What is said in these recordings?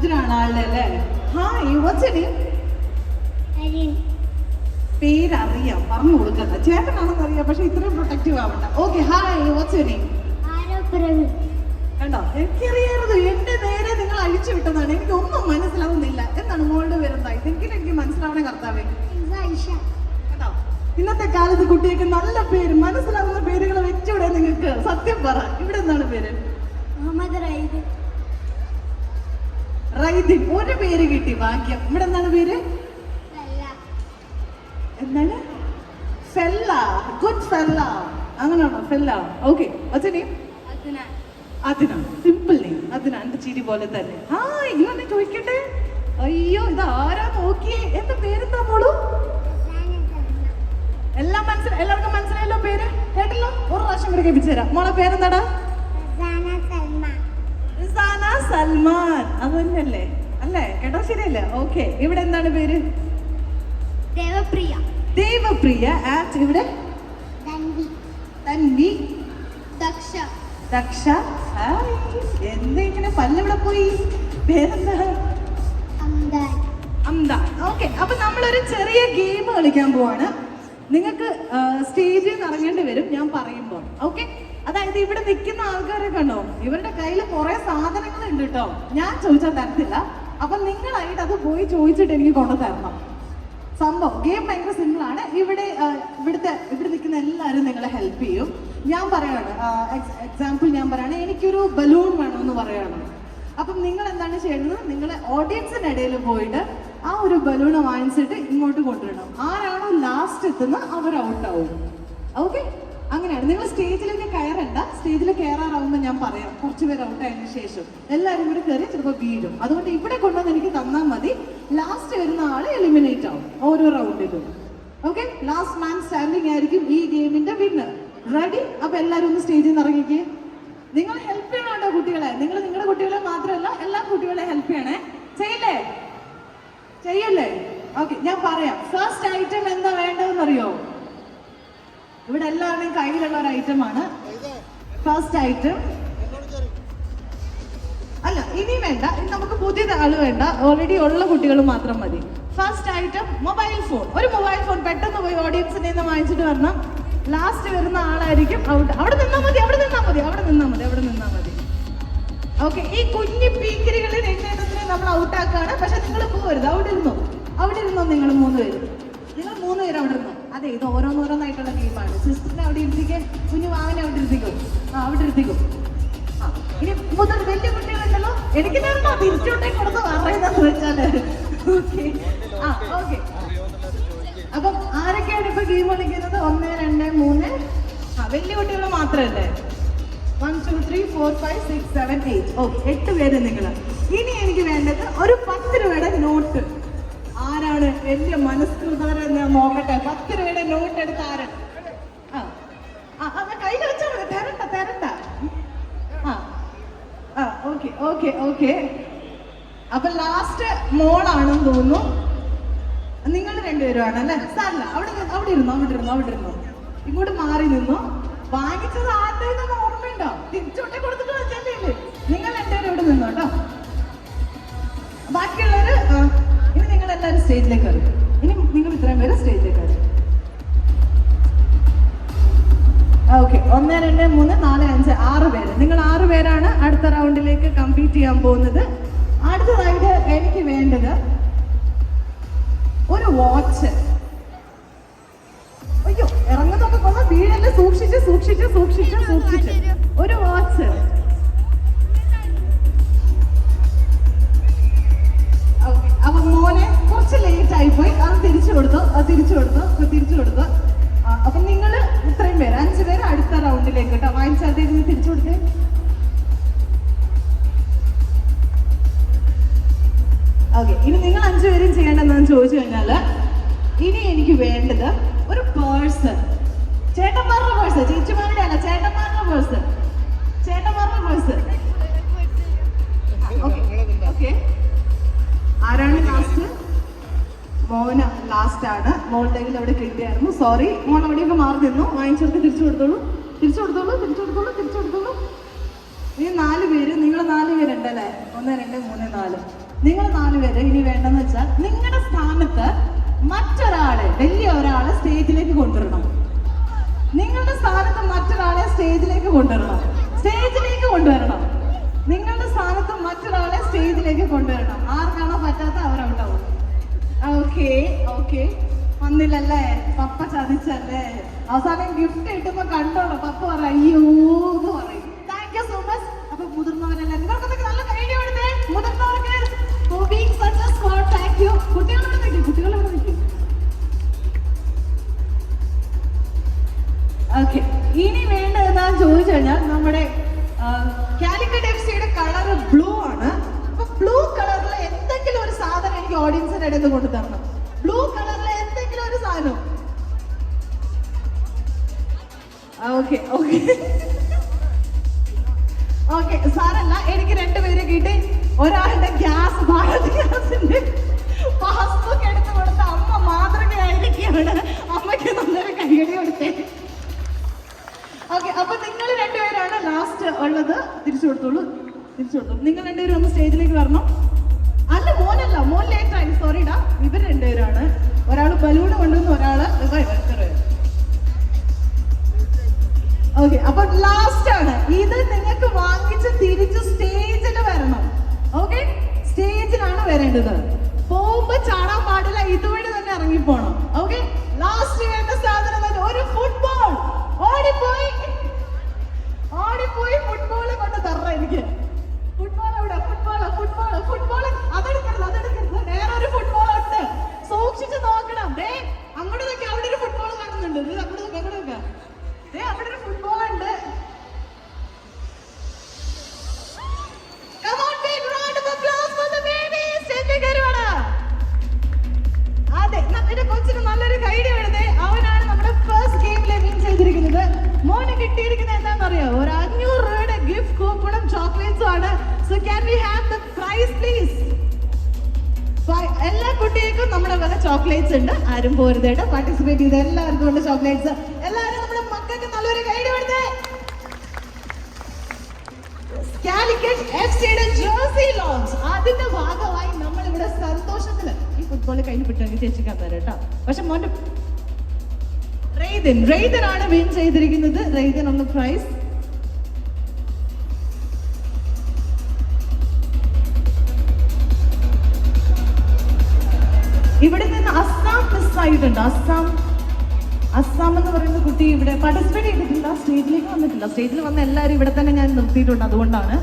അർജുനാണ് ആളുടെ അല്ലേ? Hi, what's your name? പേരറിയാം, പറഞ്ഞു കൊടുക്കണ്ട. ചേട്ടനാണെന്ന് അറിയാം, പക്ഷെ ഇത്രയും പ്രൊട്ടക്റ്റീവ് ആവണ്ട. Okay, hi, what's your name? കണ്ടോ, എനിക്കറിയായിരുന്നു. എന്റെ നേരെ നിങ്ങൾ അഴിച്ചു വിട്ടതാണ്. എനിക്ക് ഒന്നും മനസ്സിലാവുന്നില്ല. എന്താണ് മോളുടെ പേരെന്തായി? എനിക്ക് മനസ്സിലാവണേ കർത്താവേ. കേട്ടോ, ഇന്നത്തെ കാലത്ത് കുട്ടികൾക്ക് നല്ല പേര്, മനസ്സിലാവുന്ന പേരുകൾ വെച്ചൂടെ നിങ്ങൾക്ക്? സത്യം പറ, ഇവിടെ എന്താണ് പേര്? റൈദിൻ. ഒരു പേര് കിട്ടി, ഭാഗ്യം. ഇവിടെ എന്താണ് പേര്? എന്താണ്? ഫെല്ല. ഗുഡ് ഫെല്ല. അങ്ങനെയാണോ? ഫെല്ല. ഓക്കെ, അച്ഛനെയും അതിനാ. സിമ്പിൾ നെയിം അതിനാ. എന്റെ ചിരി പോലെ തന്നെ. ഇങ്ങനെ ചോദിക്കട്ടെ. അയ്യോ, ഇത് ആരാ നോക്കിയേ? എന്താ പേരെന്താ മോളു? എല്ലാവർക്കും മനസ്സിലായല്ലോ പേര്? കേട്ടല്ലോ? ഒരു പ്രാവശ്യം കൂടെ കേൾപ്പിച്ചു തരാം. മോളെ പേരെന്താടാ? റിസാന സൽമാൻ. അത് തന്നെയല്ലേ? അല്ലേ? കേട്ടോ, ശരിയല്ലേ? ഓക്കെ, ഇവിടെ എന്താണ് പേര്? ദേവപ്രിയ. ദേവപ്രിയ. ആൻഡ് ഇവിടെ? തൻവി. ദക്ഷ. ദക്ഷ. എന്താ ഇങ്ങനെ പല്ലെവിടെ പോയി? പേരെന്താ? അംദാൻ. ഓക്കെ, അപ്പൊ നമ്മളൊരു ചെറിയ ഗെയിം കളിക്കാൻ പോവാണ്. നിങ്ങൾക്ക് സ്റ്റേജിൽ നിന്ന് ഇറങ്ങേണ്ടി വരും ഞാൻ പറയുമ്പോൾ. ഓക്കെ, അതായത് ഇവിടെ നിൽക്കുന്ന ആൾക്കാരെ കണ്ടോ, ഇവരുടെ കയ്യിൽ കുറെ സാധനങ്ങൾ ഉണ്ട് കേട്ടോ. ഞാൻ ചോദിച്ചാൽ തരത്തില്ല. അപ്പൊ നിങ്ങളായിട്ട് അത് പോയി ചോദിച്ചിട്ട് എനിക്ക് കൊണ്ടു തരണം. സംഭവം ഗെയിം ഭയങ്കര സിമ്പിൾ ആണ്. ഇവിടെ നിൽക്കുന്ന എല്ലാവരും നിങ്ങളെ ഹെൽപ്പ് ചെയ്യും. ഞാൻ പറയാണ്, എക്സാമ്പിൾ ഞാൻ പറയാണ്, എനിക്കൊരു ബലൂൺ വേണമെന്ന് പറയാണ്. അപ്പം നിങ്ങൾ എന്താണ് ചെയ്യുന്നത്? നിങ്ങൾ ഓഡിയൻസിന്റെ ഇടയിൽ പോയിട്ട് ആ ഒരു ബലൂൺ വാങ്ങിച്ചിട്ട് ഇങ്ങോട്ട് കൊണ്ടുവരണം. ആരാണോ ലാസ്റ്റ് എത്തുന്നത് അവർ ഔട്ടാവും. ഓക്കെ, അങ്ങനെയാണ്. നിങ്ങൾ സ്റ്റേജിലേക്ക് കയറണ്ട. സ്റ്റേജിൽ കയറാറാവുമ്പോൾ ഞാൻ പറയാം. കുറച്ച് പേര് ഔട്ടായതിനു ശേഷം എല്ലാവരും കൂടി കയറി ചിലപ്പോൾ വീഴും. അതുകൊണ്ട് ഇവിടെ കൊണ്ടുവന്ന് എനിക്ക് തന്നാൽ മതി. ലാസ്റ്റ് വരുന്ന ആള് എലിമിനേറ്റ് ആവും ഓരോ റൗണ്ടിലും. ഓക്കെ, ലാസ്റ്റ് മാൻ സ്റ്റാൻഡിങ് ആയിരിക്കും ഈ ഗെയിമിന്റെ വിന്നർ. റെഡി? അപ്പൊ എല്ലാവരും ഒന്ന് സ്റ്റേജിൽ നിന്ന് ഇറങ്ങിക്കേ. നിങ്ങൾ ഹെൽപ്പ് ചെയ്യണോ കുട്ടികളെ? നിങ്ങൾ നിങ്ങളുടെ കുട്ടികളെ മാത്രമല്ല എല്ലാ കുട്ടികളെ ഹെൽപ്പ് ചെയ്യണേ. ചെയ്യല്ലേ? ഓക്കെ, ഞാൻ പറയാം. ഫസ്റ്റ് ഐറ്റം എന്താ വേണ്ടതെന്ന് അറിയോ? ഇവിടെ എല്ലാവരുടെയും കയ്യിലുള്ള ഒരു ഐറ്റം ആണ് ഫസ്റ്റ് ഐറ്റം. അല്ല, ഇനി വേണ്ട. ഇനി നമുക്ക് പുതിയ ആള് വേണ്ട. ഓൾറെഡി ഉള്ള കുട്ടികൾ മാത്രം മതി. First item mobile phone. ഒരു മൊബൈൽ ഫോൺ പെട്ടെന്ന് പോയി ഓഡിയൻസിനെ നിന്ന് വാങ്ങിച്ചിട്ട് വരണം. ലാസ്റ്റ് വരുന്ന ആളായിരിക്കും ഔട്ട്. അവിടെ നിന്നാ മതി. ഓക്കെ, ഈ കുഞ്ഞി പീക്കിരികളിൽ എണ്ണേണ്ടതിനെ നമ്മൾ ഔട്ടാക്കാണ്. പക്ഷെ നിങ്ങൾ പോകരുത്. അവിടെ ഇരുന്നോ നിങ്ങൾ 3 പേര്. നിങ്ങൾ 3 പേര് അവിടെ ഇരുന്നോ. അതെ, ഇത് ഓരോന്നോരോന്നായിട്ടുള്ള ഗെയിമാണ്. സിസ്റ്ററിനെ അവിടെ ഇരുത്തിക്കേ, കുഞ്ഞു വാങ്ങിനെ അവിടെ ഇരുത്തിക്കും. അവിടെ ഇരുത്തിക്കും. ഇനി മുതൽ വലിയ കുട്ടികളുണ്ടല്ലോ, എനിക്ക് തരണോ? തിരിച്ചോട്ടേ കൊടുത്ത് പറയുന്നതെന്ന് വെച്ചാല്. Okay, okay. അപ്പം ആരൊക്കെയാണ് ഇപ്പൊ ഗെയിം കളിക്കുന്നത്? 1, 2, 3. വലിയ കുട്ടികൾ മാത്രമല്ലേ? 1, 2, 3, 4, 5, 6, 7, 8. ഓക്കെ, 8 പേര് നിങ്ങൾ. ഇനി എനിക്ക് വേണ്ടത് ഒരു 10 രൂപയുടെ നോട്ട്. ആരാണ്? എന്റെ മനസ്കൃതരെ ഞാൻ നോക്കട്ടെ. 10 രൂപയുടെ നോട്ട് എടുത്ത് ആരാണ്? കയ്യിൽ വെച്ചാൽ മതി. തരണ്ട. ഓക്കെ. അപ്പൊ ലാസ്റ്റ് മോളാണെന്ന് തോന്നുന്നു. നിങ്ങൾ 2 പേരുമാണ് അല്ലേ? സാറില്ല, അവിടെ ഇരുന്നോ. ഇങ്ങോട്ട് മാറി നിന്നോ. വാങ്ങിച്ചത് ആരുടെയെന്ന് ഓർമ്മയുണ്ടോ? തിരിച്ചോട്ടെ കൊടുത്തിട്ട് വെച്ചല്ലേ? നിങ്ങൾ 2 പേരും ഇവിടെ നിന്നോ കേട്ടോ. ബാക്കിയുള്ളവര് ഇനി നിങ്ങൾ എല്ലാവരും സ്റ്റേജിലേക്ക് വരും. ഇനി നിങ്ങൾ ഇത്രയും പേര് സ്റ്റേജിലേക്ക് വരും. ഓക്കെ, 1, 2, 3, 4, 5, 6 പേര്. നിങ്ങൾ 6 പേരാണ് അടുത്ത റൗണ്ടിലേക്ക് കംപ്ലീറ്റ് ചെയ്യാൻ പോകുന്നത്. അടുത്തതായിട്ട് എനിക്ക് വേണ്ടത് ഒരു വാച്ച്. അയ്യോ, ഇറങ്ങുന്നൊക്കെ കൊള്ളാം. വീടല്ലേ? സൂക്ഷിച്ച്. ഒരു വാച്ച്. അപ്പൊ മോനെ കുറച്ച് ലേറ്റ് ആയിപ്പോയി. അത് തിരിച്ചു കൊടുത്തു. അപ്പൊ നിങ്ങൾ ഇത്രയും പേര് 5 പേര് അടുത്ത റൗണ്ടിലേക്ക് കേട്ടോ. വാങ്ങിച്ചാൽ തിരിച്ചു കൊടുത്തേ. ഓക്കെ, ഇനി നിങ്ങൾ 5 പേരും ചെയ്യേണ്ടതെന്ന് ചോദിച്ചു കഴിഞ്ഞാല്, ഇനി എനിക്ക് വേണ്ടത് ഒരു പേഴ്സ്. ചേട്ടന്മാരുടെ പേഴ്സ്, ചേച്ചിമാരുടെ അല്ല, ചേട്ടന്മാരുടെ പേഴ്സ്. ഓക്കെ, ആരാണ് ലാസ്റ്റ്? മോന ലാസ്റ്റ് ആണ്. മോളുടെ കയ്യിൽ അവിടെ കിട്ടിയായിരുന്നു. സോറി, മോൾ അവിടെയൊക്കെ മാറി നിന്നു. വാങ്ങിച്ചെടുത്ത് തിരിച്ചു കൊടുത്തോളൂ. ഇനി 4 പേര്. നിങ്ങൾ 4 പേരുണ്ടല്ലേ? 1, 2, 3, 4. നിങ്ങൾ 4 പേര് ഇനി വേണ്ടെന്ന് വെച്ചാൽ നിങ്ങളുടെ സ്ഥാനത്ത് മറ്റൊരാളെ, വലിയ ഒരാളെ സ്റ്റേജിലേക്ക് കൊണ്ടുവരണം. നിങ്ങളുടെ സ്ഥാനത്ത് മറ്റൊരാളെ സ്റ്റേജിലേക്ക് കൊണ്ടുവരണം. നിങ്ങളുടെ സ്ഥാനത്ത് മറ്റൊരാളെ സ്റ്റേജിലേക്ക് കൊണ്ടുവരണം. ആർക്കാണോ പറ്റാത്ത അവരവിടെ. ഓക്കെ വന്നില്ലല്ലേ? പപ്പ ചതിച്ചല്ലേ? അവസാനം ഗിഫ്റ്റ് കിട്ടുമ്പോ കണ്ടോളൂ, പപ്പ പറ അയ്യോ എന്ന് പറയും. Thank you so much. അപ്പൊ മുതിർന്നവരെല്ലാം നിങ്ങൾക്കൊക്കെ നല്ല കൈഡി കൊടുത്തേ. മുതിർന്നവർക്ക് താങ്ക് യു. കുട്ടികളോട് നിൽക്കും. ഓക്കെ, ഇനി വേണ്ടത് എന്താന്ന് ചോദിച്ചു കഴിഞ്ഞാൽ നമ്മുടെ കാലിക്കറ്റ് FC-യുടെ കളർ ബ്ലൂ ആണ്. അപ്പൊ ബ്ലൂ കളറിൽ എന്തെങ്കിലും ഒരു സാധനം എനിക്ക് ഓഡിയൻസിന്റെ ഇടയിൽ നിന്ന് കൊണ്ടുതരണം. ബ്ലൂ കളറിൽ എന്തെങ്കിലും ഒരു സാധനം. ഓക്കെ സാറല്ല, എനിക്ക് 2 പേരെ കിട്ടി. ഒരാളുടെ ഗ്യാസ്, ഭാരത് ഗ്യാസിന്റെ പാസ്ബുക്ക് എടുത്ത് കൊടുത്ത അമ്മ മാതൃകയായിരിക്കുകയാണ്. അമ്മയ്ക്ക് നല്ലൊരു കൈയടി കൊടുത്തേ. ഓക്കെ, അപ്പൊ നിങ്ങൾ 2 പേരാണ് ലാസ്റ്റ് ഉള്ളത്. തിരിച്ചു കൊടുത്തോളൂ. നിങ്ങൾ 2 പേരും ഒന്ന് സ്റ്റേജിലേക്ക് വരണം. അല്ല, മോനല്ല, മോൻ ലേറ്റ് ആയി, സോറിടാ. ഇവർ 2 പേരാണ്. ഒരാള് ബലൂണ് കൊണ്ടുവന്ന്, ഒരാള് ഓക്കെ. അപ്പൊ ലാസ്റ്റ് ആണ് ഇത്. നിങ്ങൾക്ക് വാങ്ങിച്ച് തിരിച്ച് സ്റ്റേജിൽ വരണം. ഓക്കെ, സ്റ്റേജിലാണ് വരേണ്ടത്. പോകുമ്പോ ചാടാൻ പാടില്ല, ഇതുവഴി തന്നെ ഇറങ്ങിപ്പോണം. ഓക്കെ, ലാസ്റ്റ് വേണ്ട സാധനം ഒരു ഫുട്ബോൾ. ഓടിപ്പോയി ഫുട്ബോള് കൊണ്ട് തരണം എനിക്ക്. ഫുട്ബോൾ എവിടെ? ഫുട്ബോൾ അതെടുക്കരുത്. വേറെ ഒരു ഫുട്ബോൾ ഉണ്ട്, സൂക്ഷിച്ച് നോക്കണം. അങ്ങോട്ട് നോക്കി, അവിടെ ഒരു ഫുട്ബോൾ കാണുന്നുണ്ട്. അവിടെ ഒരു ഫുട്ബോൾ ഉണ്ട്. അതെ, നമ്മുടെ കൊച്ചിന് നല്ലൊരു കൈഡി എഴുതേ. അവനാണ് നമ്മുടെ ഫസ്റ്റ് ഗെയിമിലെ വിൻ ചെയ്തിരിക്കുന്നത്. മോന് കിട്ടിയിരിക്കുന്നത് എന്താണെന്നറിയോ? ഒരു 500 രൂപയുടെ ഗിഫ്റ്റ് കൂപ്പണും ചോക്ലേറ്റ്സും ആണ്. So can we have the prize please? എല്ലാ കുട്ടികൾക്കും നമ്മുടെ വക ചോക്ലേറ്റ്സ് ഉണ്ട്. ആരും പോരുതേട്ട് പാർട്ടിസിപ്പേറ്റ് ചെയ്ത് എല്ലാവർക്കും ഉണ്ട് ചോക്ലേറ്റ്സ്. എല്ലാവരും നമ്മുടെ മക്കൾക്ക് നല്ലൊരു ഗൈഡ് കൊടുത്തേ. കാലിക്കറ്റ് FC-യുടെ ജേഴ്സി ലോഞ്ച്, അതിന്റെ ഭാഗമായി നമ്മൾ ഇവിടെ സന്തോഷത്തില് ഈ ഫുട്ബോൾ കയ്യിൽ വിട്ടെങ്കിൽ ചേച്ചിക്കാൻ തരാം കേട്ടോ. പക്ഷെ മോന്റെ റെയ്തൻ ആണ് വിൻ ചെയ്തിരിക്കുന്നത്. റെയ്തൻ ഒന്ന് പ്രൈസ്. ഇവിടെ നിന്ന് അസ്സാം മിസ്സായിട്ടുണ്ട്. അസ്സാം എന്ന് പറയുന്ന കുട്ടി ഇവിടെ പാർട്ടിസിപ്പേറ്റ് ചെയ്തിട്ടില്ല, സ്റ്റേജിലേക്ക് വന്നിട്ടില്ല. സ്റ്റേജിൽ വന്ന എല്ലാവരും ഇവിടെ തന്നെ ഞാൻ നിർത്തിയിട്ടുണ്ട്. അതുകൊണ്ടാണ്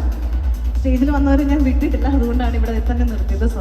സ്റ്റേജിൽ വന്നവരെ ഞാൻ വിട്ടിട്ടില്ല. അതുകൊണ്ടാണ് ഇവിടെ തന്നെ നിർത്തിയത്. സോറി.